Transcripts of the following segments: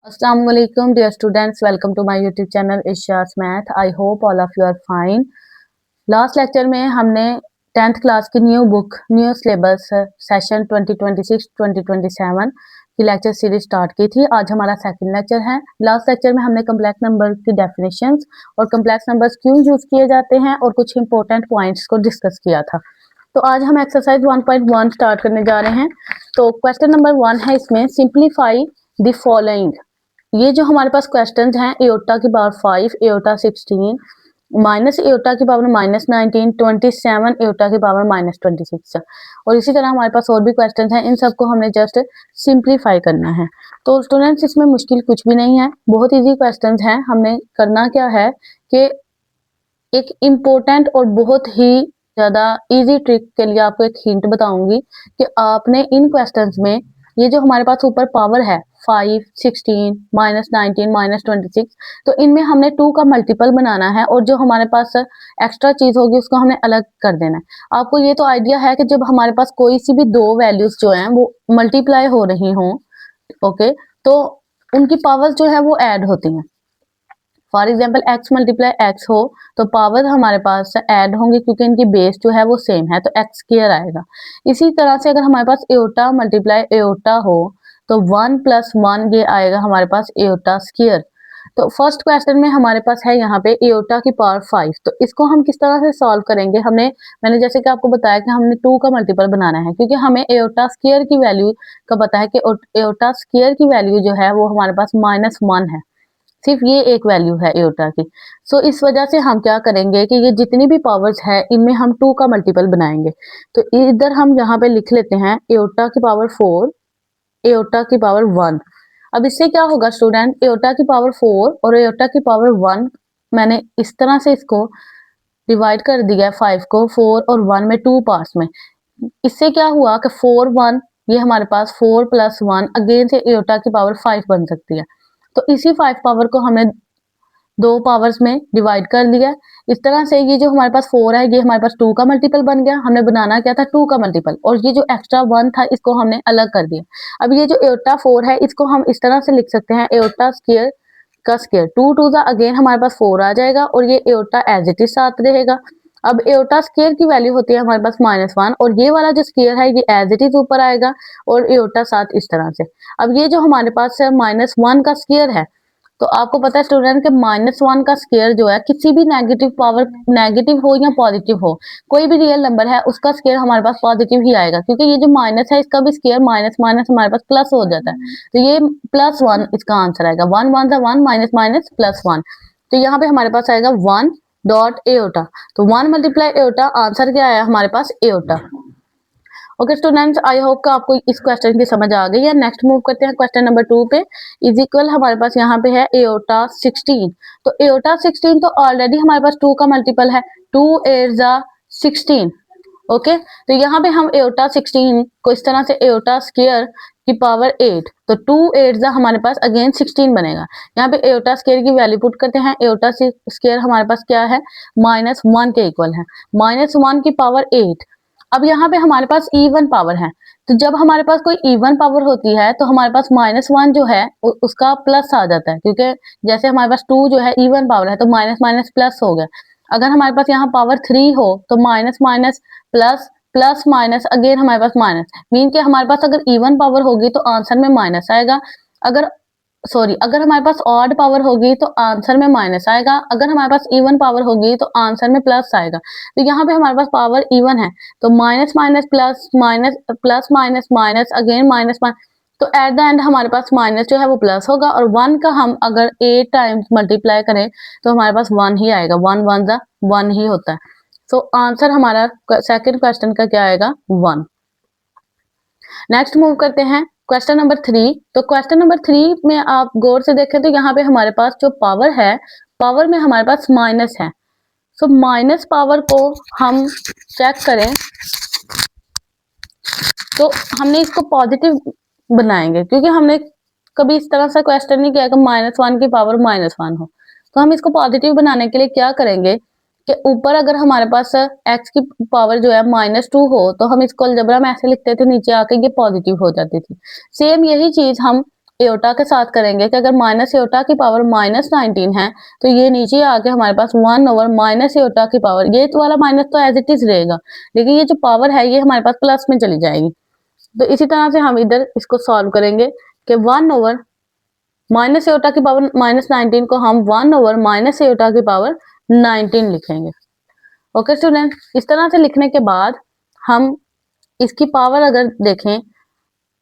Assalamu alaikum dear students, welcome to my YouTube channel Isha's Math. I hope all of you are fine. Last lecture में हमने 10th class की new book new syllabus session 2026-2027 की lecture series start की थी। आज हमारा second lecture है। Last lecture में हमने कम्प्लेक्स नंबर की डेफिनेशंस और कम्प्लेक्स नंबर्स क्यों यूज किए जाते हैं और कुछ इंपॉर्टेंट पॉइंट्स को डिस्कस किया था। तो आज हम एक्सरसाइज 1.1 स्टार्ट करने जा रहे हैं। तो क्वेश्चन नंबर 1 है, इसमें सिंप्लीफाई द फॉलोइंग। ये जो हमारे पास क्वेश्चंस हैं, एओटा की पावर 5, एओटा 16, माइनस एओटा की पावर -19, 27, एओटा की पावर -26 और इसी तरह हमारे पास और भी क्वेश्चंस हैं। इन सबको हमने जस्ट सिंप्लीफाई करना है। तो स्टूडेंट्स, इसमें मुश्किल कुछ भी नहीं है, बहुत इजी क्वेश्चंस हैं। हमने करना क्या है कि एक इम्पोर्टेंट और बहुत ही ज़्यादा इजी ट्रिक के लिए आपको एक हिंट बताऊंगी कि आपने इन क्वेश्चंस में ये जो हमारे पास ऊपर पावर है 5, 16, -19, -26, तो इनमें हमने 2 का मल्टीपल बनाना है और जो हमारे पास एक्स्ट्रा चीज होगी उसको हमने अलग कर देना है। आपको ये तो आइडिया है कि जब हमारे पास कोई सी भी दो वैल्यूज जो हैं वो मल्टीप्लाई हो रही हों, ओके, तो उनकी पावर्स जो है वो ऐड होती हैं। For example x multiply x हो तो पावर हमारे पास ऐड होंगे क्योंकि इनकी बेस जो है वो सेम है, तो x स्क्वायर आएगा। इसी तरह से अगर हमारे पास एओटा मल्टीप्लाई एओटा हो तो 1 + 1 ये आएगा हमारे पास एओटा स्क्वायर। तो फर्स्ट क्वेश्चन में हमारे पास है यहाँ पे एओटा की पावर 5, तो इसको हम किस तरह से सॉल्व करेंगे। मैंने जैसे कि आपको बताया कि हमने 2 का मल्टीपल बनाना है क्योंकि हमें एओटा स्क्वायर की वैल्यू का पता है कि एओटा स्क्वायर की वैल्यू जो है वो हमारे पास -1 है। सिर्फ ये एक वैल्यू है एओटा की। सो इस वजह से हम क्या करेंगे कि ये जितनी भी पावर्स है इनमें हम 2 का मल्टीपल बनाएंगे। तो इधर हम यहाँ पे लिख लेते हैं एओटा की पावर 4, एओटा की पावर 1। अब इससे क्या होगा स्टूडेंट, एओटा की पावर 4 और एओटा की पावर 1 मैंने इस तरह से इसको डिवाइड कर दिया है 5 को 4 और 1 में 2 पार्ट्स में। इससे क्या हुआ कि 4 1 ये हमारे पास 4 + 1 अगेन से एओटा की पावर 5 बन सकती है। तो इसी 5 पावर को हमने 2 पावर्स में डिवाइड कर लिया। इस तरह से ये जो हमारे पास 4 है ये हमारे पास 2 का मल्टीपल बन गया। हमने बनाना क्या था 2 का मल्टीपल, और ये जो एक्स्ट्रा 1 था इसको हमने अलग कर दिया। अब ये जो एओटा 4 है इसको हम इस तरह से लिख सकते हैं एओटा स्क्वायर का स्क्वायर, 2 2 ज़ा अगेन हमारे पास 4 आ जाएगा और ये एओटा एज इट इज साथ रहेगा। अब एओटा स्क्वायर की वैल्यू होती है हमारे पास -1 और ये वाला जो स्क्वायर है ये एज इट इज ऊपर आएगा और एओटा साथ इस तरह से। अब ये जो हमारे पास है -1 का स्क्वायर है, तो आपको पता है स्टूडेंट के -1 का स्क्वायर जो है किसी भी नेगेटिव पावर, नेगेटिव हो या पॉजिटिव हो, कोई भी रियल नंबर है उसका स्क्वायर हमारे पास पॉजिटिव ही आएगा क्योंकि ये जो माइनस है इसका भी स्क्वायर माइनस माइनस हमारे पास प्लस हो जाता है। तो ये +1 इसका आंसर आएगा। 1 1 ज़ा 1 माइनस +1, तो यहाँ पे हमारे पास आएगा 1 डॉट एओटा। तो 1 मल्टीप्लाई एओटा, आंसर क्या आया हमारे पास एओटा। ओके स्टूडेंट्स, आई होप कि आपको इस क्वेश्चन की समझ आ गई है। नेक्स्ट मूव करते हैं क्वेश्चन नंबर 2 पे। इज इक्वल हमारे पास यहाँ पे है एओटा 16। तो एओटा 16 तो ऑलरेडी हमारे पास 2 का मल्टीपल है, 2 8 ज़ा 16। ओके, तो यहाँ पे हम एओटा 16 को इस तरह से एओटा स्क्वायर की पावर 8, तो 2 8 ज़ा हमारे पास अगेन 16 बनेगा। यहाँ पे एओटा स्क्वायर की वैल्यू पुट करते हैं। एओटा स्क्वायर हमारे पास क्या है, -1 के इक्वल है, -1 की पावर 8। अब यहाँ पे हमारे पास इवन पावर है, तो जब हमारे पास कोई इवन पावर होती है तो हमारे पास -1 जो है उसका प्लस आ जाता है क्योंकि जैसे हमारे पास 2 जो है इवन पावर है तो माइनस माइनस प्लस हो गया। अगर हमारे पास यहाँ पावर 3 हो तो minus minus plus, plus minus again हमारे पास माइनस, मीन के हमारे पास अगर इवन पावर होगी तो आंसर में माइनस आएगा। अगर हमारे पास ऑड पावर होगी तो आंसर में माइनस आएगा। अगर हमारे पास इवन पावर होगी तो आंसर में प्लस आएगा। तो यहाँ पे हमारे पास पावर इवन है तो minus minus plus minus, plus minus minus again minus minus, तो एट द एंड हमारे पास माइनस जो है वो प्लस होगा और 1 का हम अगर 8 टाइम्स मल्टीप्लाई करें तो हमारे पास 1 ही आएगा। 1 1 ज़ा 1 ही होता है। सो आंसर हमारा सेकेंड क्वेश्चन का क्या आएगा, 1। नेक्स्ट मूव करते हैं क्वेश्चन नंबर 3। तो क्वेश्चन नंबर 3 में आप गौर से देखें तो यहाँ पे हमारे पास जो पावर है, पावर में हमारे पास माइनस है। सो माइनस पावर को हम चेक करें तो हमने इसको पॉजिटिव बनाएंगे क्योंकि हमने कभी इस तरह से क्वेश्चन नहीं किया कि -1 की पावर -1 हो। तो हम इसको पॉजिटिव बनाने के लिए क्या करेंगे कि ऊपर अगर हमारे पास x की पावर जो है -2 हो तो हम इसको अलजेब्रा में ऐसे लिखते थे, नीचे आके ये पॉजिटिव हो जाती थी। सेम यही चीज हम एओटा के साथ करेंगे कि अगर माइनस एओटा की पावर -19 है तो ये नीचे आके हमारे पास 1 ओवर माइनस एओटा की पावर, ये वाला माइनस तो एज इट इज रहेगा, लेकिन ये जो पावर है ये हमारे पास प्लस में चली जाएगी। तो इसी तरह से हम इधर इसको सॉल्व करेंगे कि 1 ओवर माइनस एओटा की पावर -19 को हम 1 ओवर माइनस एओटा की पावर 19 लिखेंगे। ओके स्टूडेंट, इस तरह से लिखने के बाद हम इसकी पावर अगर देखें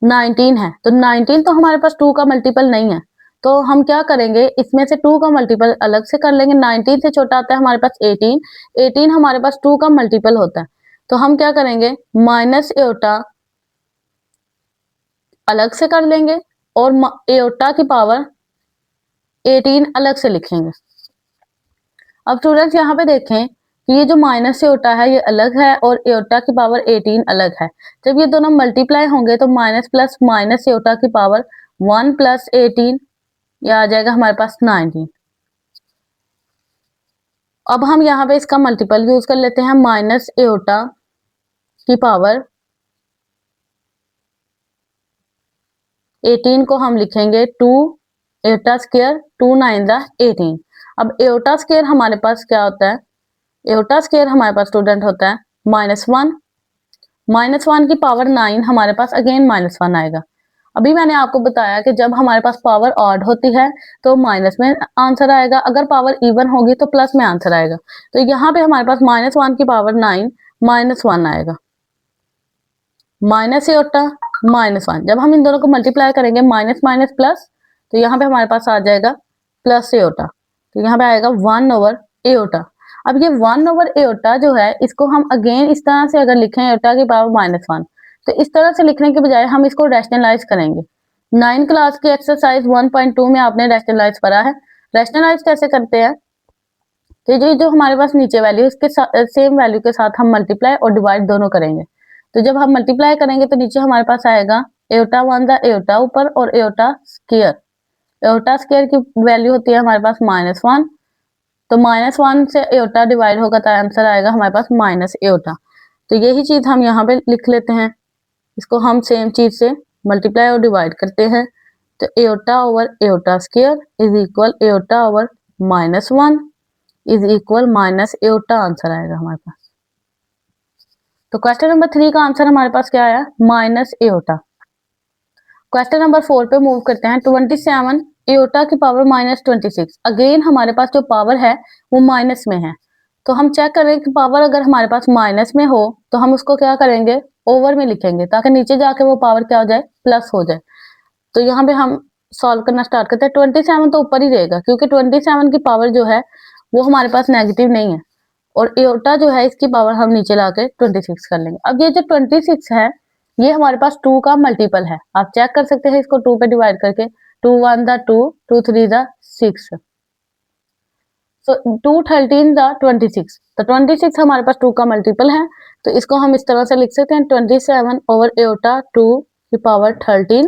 19 है तो 19 तो हमारे पास 2 का मल्टीपल नहीं है, तो हम क्या करेंगे इसमें से 2 का मल्टीपल अलग से कर लेंगे। 19 से छोटा आता है हमारे पास 18, 18 हमारे पास 2 का मल्टीपल होता है, तो हम क्या करेंगे माइनस एओटा अलग से कर लेंगे और एओटा की पावर 18 अलग से लिखेंगे। अब स्टूडेंट्स यहाँ पे देखें कि ये जो माइनस एओटा है ये अलग है और एओटा की पावर 18 अलग है। जब ये दोनों मल्टीप्लाई होंगे तो माइनस प्लस माइनस एओटा की पावर 1 प्लस 18, ये आ जाएगा हमारे पास 19। अब हम यहाँ पे इसका मल्टीपल यूज कर लेते हैं, माइनस एओटा की पावर 18 को हम लिखेंगे 2 एओटा स्क्वायर, 2 9 दा 18। अब एओटा स्क्वायर हमारे पास क्या होता है, एओटा स्क्वायर हमारे पास स्टूडेंट होता है -1, -1 की पावर 9 हमारे पास अगेन -1 आएगा। अभी मैंने आपको बताया कि जब हमारे पास पावर ऑड होती है तो माइनस में आंसर आएगा, अगर पावर इवन होगी तो प्लस में आंसर आएगा। तो यहाँ पे हमारे पास -1 की पावर 9 -1 आएगा, माइनस एओटा -1। जब हम इन दोनों को मल्टीप्लाई करेंगे माइनस माइनस प्लस, तो यहाँ पे हमारे पास आ जाएगा प्लस एओटा, तो यहाँ पे आएगा 1 ओवर एओटा। अब ये 1 ओवर एओटा जो है इसको हम अगेन इस तरह से अगर लिखें एओटा की पावर -1, तो इस तरह से लिखने के बजाय हम इसको रैशनलाइज करेंगे। 9 क्लास की एक्सरसाइज 1.2 में आपने रैशनलाइज पढ़ा है। रैशनलाइज कैसे करते हैं, तो जो हमारे पास नीचे वैल्यू इसके सेम वैल्यू के साथ हम मल्टीप्लाई और डिवाइड दोनों करेंगे। तो जब हम मल्टीप्लाई करेंगे तो नीचे हमारे पास आएगा एओटा 1 दा एओटा ऊपर और एओटा स्क्वायर। एओटा स्क्वायर की वैल्यू होती है हमारे पास -1, तो -1 से एओटा डिवाइड होगा तो आंसर आएगा हमारे पास माइनस एओटा। तो यही चीज हम यहाँ पे लिख लेते हैं, इसको हम सेम चीज से मल्टीप्लाई और डिवाइड करते हैं। तो aorta over aorta square is equal aorta over -1 is equal minus aorta, answer आएगा हमारे पास। तो क्वेश्चन नंबर 3 का आंसर हमारे पास क्या आया, माइनस एओटा। क्वेश्चन नंबर 4 पे मूव करते हैं। 27 एओटा की पावर -26, अगेन हमारे पास जो पावर है वो माइनस में है, तो हम चेक करें कि पावर अगर हमारे पास माइनस में हो तो हम उसको क्या करेंगे ओवर में लिखेंगे, ताकि नीचे जाके वो पावर क्या हो जाए प्लस हो जाए। तो यहाँ पे हम सॉल्व करना स्टार्ट करते हैं। 27 तो ऊपर ही रहेगा क्योंकि 27 की पावर जो है वो हमारे पास नेगेटिव नहीं है, और एओटा जो है इसकी पावर हम नीचे लाके 26 कर लेंगे। अब ये जो 26 है ये हमारे पास 2 का मल्टीपल है, आप चेक कर सकते हैं इसको 2 पे डिवाइड करके। 2 1 दा 2, 2 3 दा 6, सो 2 13 दा 26। तो 26 हमारे पास 2 का मल्टीपल है, तो इसको हम इस तरह से लिख सकते हैं 27 ओवर एओटा 2 की पावर 13,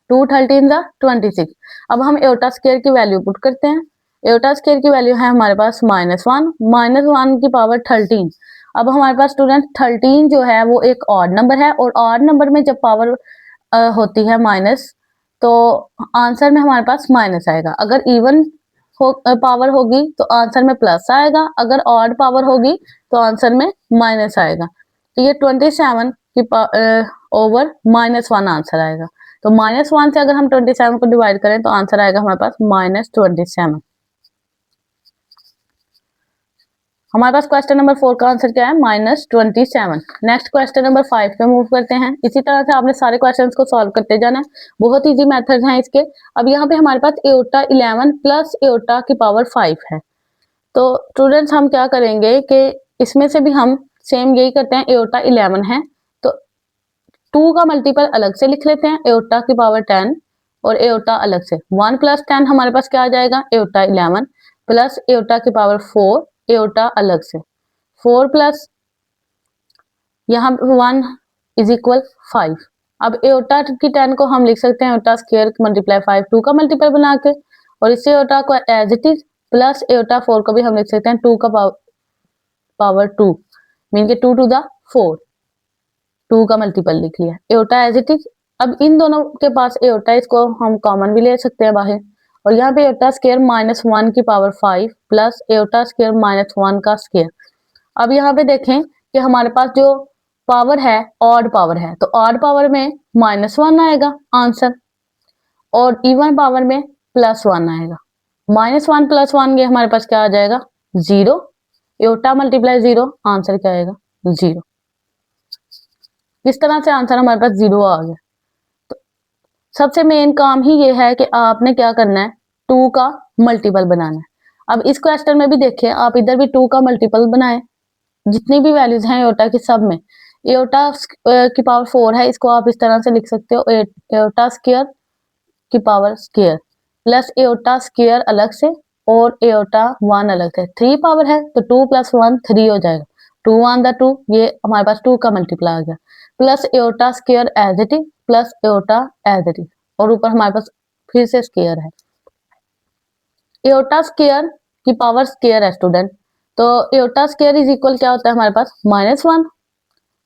2 13 दा 26। अब हम एओटा स्क्वायर की वैल्यू पुट करते हैं। एओटा स्क्वायर की वैल्यू है हमारे पास -1 की पावर 13। अब हमारे पास स्टूडेंट 13 जो है वो एक ऑड नंबर है, और ऑड नंबर में जब पावर होती है माइनस तो आंसर में हमारे पास माइनस आएगा। अगर इवन पावर होगी तो आंसर में प्लस आएगा, अगर ऑड पावर होगी तो आंसर में माइनस आएगा। तो ये 27 की ओवर -1 आंसर आएगा। तो -1 से अगर हम 27 को डिवाइड करें तो आंसर आएगा हमारे पास -27। हमारे पास क्वेश्चन नंबर 4 का आंसर क्या है, -27। नेक्स्ट क्वेश्चन नंबर 5 पे मूव करते हैं। इसी तरह से आपने सारे क्वेश्चंस को सॉल्व करते जाना है, बहुत इजी मेथड हैं इसके। अब यहाँ पे हमारे पास एओटा 11 प्लस एओटा की पावर 5 है, तो स्टूडेंट्स हम क्या करेंगे कि इसमें से भी हम सेम यही करते हैं। एओटा 11 है तो 2 का मल्टीपल अलग से लिख लेते हैं, एओटा की पावर 10, और एओटा अलग से 1 प्लस 10 हमारे पास क्या आ जाएगा एओटा 11 प्लस एओटा की पावर 4, एओटा अलग से 4 प्लस यहाँ 1 इज इक्वल 5। अब एओटा की 10 को हम लिख सकते हैं एओटा स्क्वायर मल्टीप्लाई 5, 2 का मल्टीपल बना के, और इससे एओटा को as it is plus iota 4 को भी हम लिख सकते हैं 2 का पावर 2, मीन के 2 टू द 4, 2 का मल्टीपल लिख लिया। एओटा एज इट इज अब इन दोनों के पास एओटा, इसको हम कॉमन भी ले सकते हैं बाहर, और यहाँ पे एओटा स्क्वायर -1 की पावर 5 प्लस एओटा स्क्वायर -1 का स्क्वायर। अब यहाँ पे देखें कि हमारे पास जो पावर है ऑड पावर है, तो ऑड पावर में -1 आएगा आंसर, और इवन पावर में +1 आएगा। -1 +1 ये हमारे पास क्या आ जाएगा, 0। एओटा मल्टीप्लाई 0, आंसर क्या आएगा, 0। इस तरह से आंसर हमारे पास 0 आ गया। तो सबसे मेन काम ही ये है कि आपने क्या करना है, 2 का मल्टीपल बनाना है। अब इस क्वेश्चन में भी देखिए, आप इधर भी 2 का मल्टीपल बनाए, जितनी भी वैल्यूज हैं एओटा की सब में, एओटा की पावर 4 है, इसको आप इस तरह से लिख सकते हो, एओटा स्क्वायर की power square plus iota square अलग से और एओटा 1 अलग से, 3 पावर है तो 2 + 1 3 हो जाएगा, 2 1 द 2, ये हमारे पास 2 का मल्टीपल आ गया, plus iota square as it is plus iota as it is, और ऊपर हमारे पास फिर से स्क्वायर है। एओटा स्क्वायर की पावर स्क्वायर है स्टूडेंट, तो एओटा स्क्वायर इज इक्वल क्या होता है हमारे पास, -1,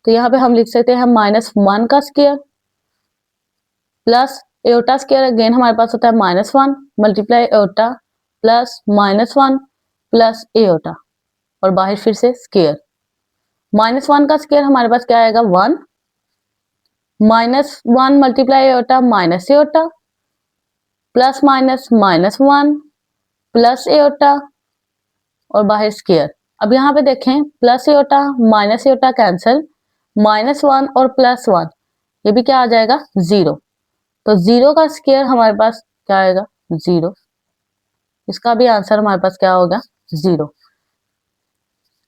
तो यहाँ पे हम लिख सकते हैं -1 का square plus iota square again हमारे पास होता है -1 multiply aorta plus -1 plus aorta, और बाहर फिर से स्क्वायर। -1 का स्क्वायर हमारे पास क्या आएगा, 1, -1 multiply aorta minus aorta plus -1 plus aorta और बाहर स्क्वायर। अब यहाँ पे देखें, plus aorta minus aorta cancel, -1 और +1 ये भी क्या आ जाएगा, 0। तो 0 का स्क्वायर हमारे पास क्या आएगा, 0। इसका भी आंसर हमारे पास क्या होगा, 0।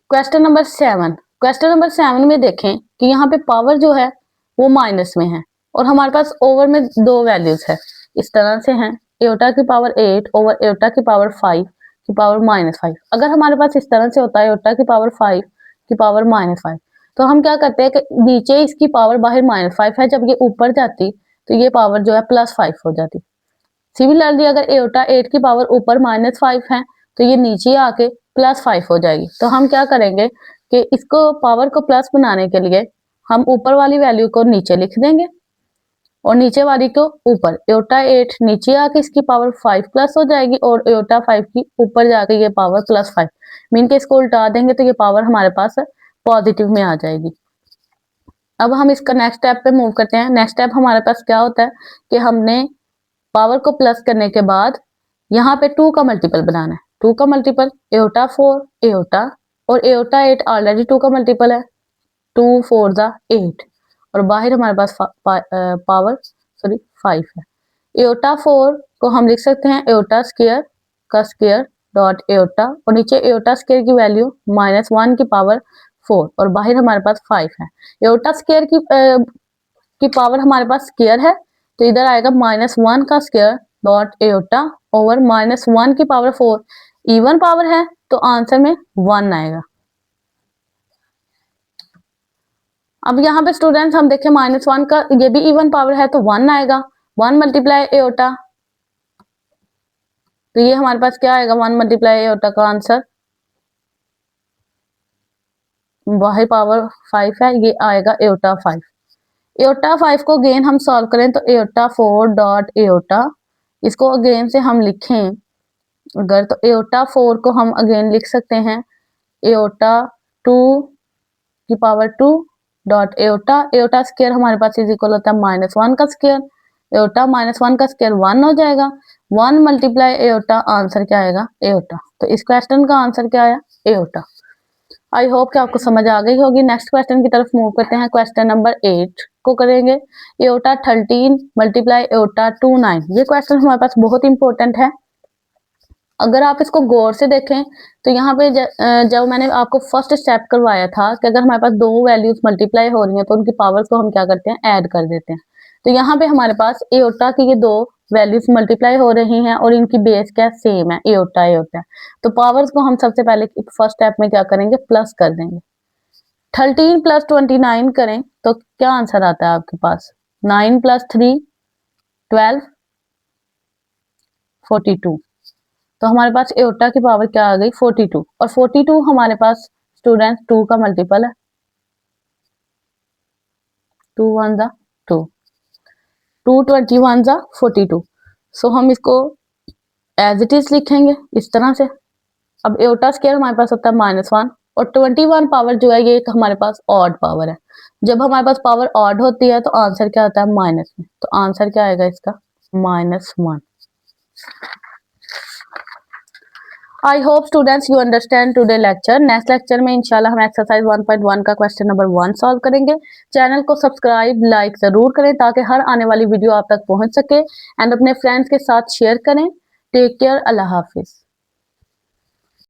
क्वेश्चन नंबर 7, क्वेश्चन नंबर 7 में देखें कि यहाँ पे पावर जो है वो माइनस में है, और हमारे पास ओवर में 2 वैल्यूज है, इस तरह से हैं, एओटा की पावर 8 ओवर एओटा की पावर 5 की पावर -5। अगर हमारे पास इस तरह से होता है एओटा की पावर 5 की पावर -5, तो हम क्या करते हैं कि नीचे इसकी पावर बाहर -5 है, जब ये ऊपर जाती तो ये पावर जो है +5 हो जाती। सिमिलरली अगर एओटा 8 की पावर ऊपर -5 है तो ये नीचे आके +5 हो जाएगी। तो हम क्या करेंगे कि इसको पावर को प्लस बनाने के लिए हम ऊपर वाली वैल्यू को नीचे लिख देंगे और नीचे वाली को ऊपर। एओटा 8 नीचे आके इसकी पावर 5 प्लस हो जाएगी और एओटा 5 की ऊपर जाके ये पावर +5, मीन के इसको उल्टा देंगे तो ये पावर हमारे पास पॉजिटिव में आ जाएगी। अब हम इसका नेक्स्ट स्टेप पे मूव करते हैं। नेक्स्ट स्टेप हमारे पास क्या होता है कि हमने पावर को प्लस करने के बाद यहाँ पे 2 का मल्टीपल बनाना है। 2 का मल्टीपल एओटा 4 एओटा, और एओटा 8 ऑलरेडी 2 का मल्टीपल है, 2 4 ज़ा 8, और बाहर हमारे पास पावर 5 है। एओटा 4 को हम लिख सकते हैं एओटा स्क्वायर का स्क्वायर डॉट एओटा, और नीचे एओटा स्क्वायर की वैल्यू -1 की पावर 4, और बाहर हमारे पास 5 है। एओटा स्क्वायर की पावर हमारे पास स्क्वायर है, तो इधर आएगा -1 का स्क्वायर डॉट एओटा ओवर -1 की पावर 4, इवन पावर है तो आंसर में 1 आएगा। अब यहाँ पे स्टूडेंट्स हम देखें -1 का ये भी इवन पावर है तो 1 आएगा, 1 मल्टीप्लाई एओटा, तो ये हमारे पास क्या आएगा, 1 मल्टीप्लाई एओटा का आंसर, बाहर पावर 5 है, ये आएगा एओटा 5। एओटा 5 को अगेन हम सॉल्व करें तो एओटा 4 डॉट एओटा, इसको अगेन से हम लिखें अगर, तो एओटा 4 को हम अगेन लिख सकते हैं एओटा 2 की power 2 dot aorta, aorta square हमारे पास इज इक्वल होता है -1 का स्क्वायर, एओटा -1 का स्क्वायर 1 हो जाएगा, 1 मल्टीप्लाई एओटा, आंसर क्या आएगा, एओटा। तो इस क्वेश्चन का आंसर क्या आया, एओटा। आई होप कि आपको समझ आ गई होगी। नेक्स्ट क्वेश्चन की तरफ मूव करते हैं। क्वेश्चन नंबर 8 को करेंगे, एओटा 13 मल्टीप्लाई एओटा 2 9। ये क्वेश्चन हमारे पास बहुत इंपॉर्टेंट है। अगर आप इसको गौर से देखें तो यहाँ पे जब मैंने आपको फर्स्ट स्टेप करवाया था कि अगर हमारे पास 2 वैल्यूज मल्टीप्लाई हो रही हैं तो उनकी पावर्स को हम क्या करते हैं, ऐड कर देते हैं। तो यहाँ पे हमारे पास एओटा की ये 2 वैल्यूज मल्टीप्लाई हो रही हैं और इनकी बेस क्या सेम है, एओटा एओटा। तो पावर्स को हम सबसे पहले फर्स्ट स्टेप में क्या करेंगे, प्लस कर देंगे। 13 + 29 करें तो क्या आंसर आता है आपके पास, 9 + 3 12 42। तो हमारे पास एओटा की पावर क्या आ गई, 42, और 42 हमारे पास स्टूडेंट 2 का मल्टीपल है, 2 1 ज़ा 2। 2 × 21 = 42। सो हम इसको एज इट इज लिखेंगे इस तरह से। अब एटा स्क्वायर हमारे पास होता है -1 और 21 पावर जो है ये एक हमारे पास ऑड पावर है। जब हमारे पास पावर ऑड होती है तो आंसर क्या आता है माइनस में, तो आंसर क्या आएगा इसका -1। I hope students you understand today lecture. Next lecture में इंशाल्लाह हम एक्सरसाइज 1.1 का क्वेश्चन नंबर 1 सॉल्व करेंगे। चैनल को सब्सक्राइब लाइक जरूर करें ताकि हर आने वाली वीडियो आप तक पहुंच सके एंड अपने फ्रेंड्स के साथ शेयर करें। टेक केयर, अल्लाह हाफिज।